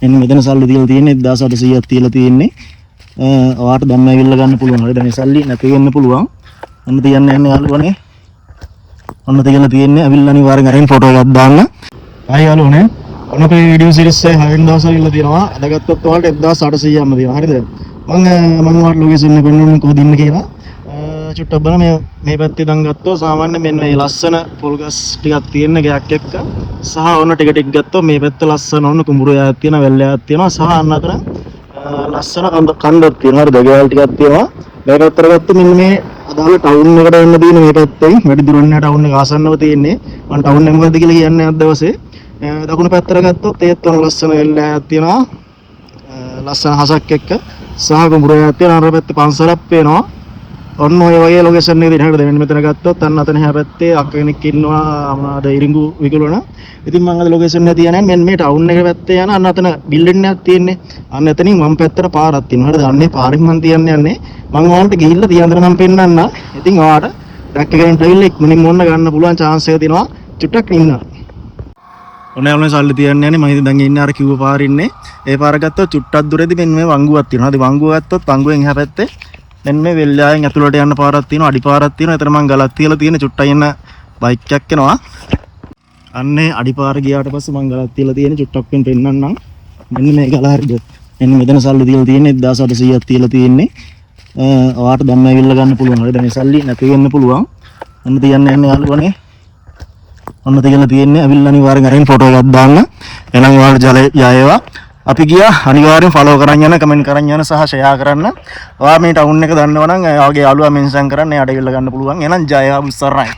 එන්න මෙතන සල්ලි තියලා තියෙන්නේ 1800ක් තියලා තියෙන්නේ. ඔයාට දැන් ඇවිල්ලා ගන්න පුළුවන්. හරිද? මේ සල්ලි නැති වෙන්න පුළුවන්. ඔන්න තියන්න යන්නේ යාළුවනේ. ඔන්න තියලා තියෙන්නේ. ඇවිල්ලා අනිවාර්යෙන් අරින් ෆොටෝ එකක් දාන්න. ආයි යාළුවනේ. ඔන්න අපේ වීඩියෝ සීරීස් එක 6 වෙනි දවසේ ඉල්ල තියෙනවා. අද ගත්තොත් ඔයාලට 1800ක්ම දෙනවා. හරිද? මම ඔයාලට ලොකේෂන් එක පෙන්වන්න කොහොමද ඉන්න කියලා. චුට්ටක් බලන්න මේ පැත්තේ දැන් ගත්තොත් සාමාන්‍ය මෙන්න මේ ලස්සන පොල් ගස් ටිකක් තියෙන ගයක් එක්ක සහ ඔන්න ටික ටික ගත්තොත් මේ පැත්ත ලස්සන ඔන්න කුඹුරු යායක් තියෙනවා, වැල් යායක් තියෙනවා සහ අන්න අතර ලස්සන කන්දක් තියෙනවා. හරිද? ගෙවල් ටිකක් තියෙනවා. මේ පැත්තට ගත්තොත් මෙන්න මේ අදාළ ටවුන් එකට එන්න තියෙන මේ පැත්තේ වැඩි දුර නැහැ. ටවුන් එක ආසන්නව තියෙන්නේ. මම ටවුන් එක මොකද්ද කියලා කියන්නේ අද දවසේ. දකුණු පැත්තට ගත්තොත් ඒත් ඔන්න ලස්සන වැල් යායක් තියෙනවා. ලස්සන හසක් එක්ක සහ කුඹුරු යායක් තියෙනවා. අර පැත්තේ පන්සලක් පේනවා. ඔන්න ඔය වගේ ලොකේෂන් එකේ ඉතින් හරිද? මෙතන ගත්තොත් අන්න අතන එහා පැත්තේ අක්ක කෙනෙක් ඉන්නවා මොනවාද ඉරිඟු විකුණන. ඉතින් මම අද ලොකේෂන් එක තියන්නේ මෙන්න මේ ටවුන් එක පැත්තේ යන අන්න අතන බිල්ඩින් එකක් තියෙන්නේ. අන්න එතනින් වම් පැත්තට පාරක් තියෙනවා. හරිද? අන්නේ පාරෙන් මම තියන්නේ යන්නේ. මම ඔයාලට ගිහිල්ලා තියන්දර නම් පෙන්නන්න. ඉතින් ඔයාට ට්‍රැක් එකෙන් ඇවිල්ලා ඉක්මනින් මොන්න ගන්න පුළුවන් chance එක තියෙනවා. චුට්ටක් ඉන්න. ඔන්න යාළුවනේ සල්ලි තියන්න යන්නේ. මම ඉතින් දැන් ඉන්නේ අර කිව්ව පාරේ ඉන්නේ. ඒ පාර ගත්තොත් චුට්ටක් දුරේදී මෙන්න මේ වංගුවක් තියෙනවා. හරි වංගුව ගත්තොත් වංගුවෙන් එහා පැත්තේ දැන් මේ වෙල්යායෙන් ඇතුළට යන්න පාරක් තියෙනවා, අඩිපාරක් තියෙනවා. එතන මම ගලක් තියලා තියෙන චුට්ටයි යන බයික් එකක් එනවා. අන්නේ අඩිපාර ගියාට පස්සේ මම ගලක් තියලා තියෙන චුට්ටක් වෙන පෙන්නන්නම්. මෙන්න මේ ගල හරිද? මෙන්න මෙතන සල්ලි තියලා තියෙන්නේ 1800ක් තියලා තියෙන්නේ. ඔයාට දැන් ඇවිල්ලා ගන්න පුළුවන්. හරිද? මේ සල්ලි නැති වෙන්න පුළුවන්. ඔන්න තියන්න යන්නේ යාළුවනේ. ඔන්න තියලා තියෙන්නේ. ඇවිල්ලා අනිවාර්යෙන් අරින් ෆොටෝ එකක් දාන්න. එහෙනම් ඔයාලට ජයේවා. අපි ගියා අනිවාර්යෙන් ෆලෝ කරන් යන්න, කමෙන්ට් කරන් යන්න සහ ෂෙයා කරන්න. ඔයා මේ ටවුන් එක දන්නවා නම් ඔයාගේ යාළුවා මෙන්ෂන් කරන්න එයාට ඉල්ල ගන්න පුළුවන්. එහෙනම් ජය ආ උස්සරයි.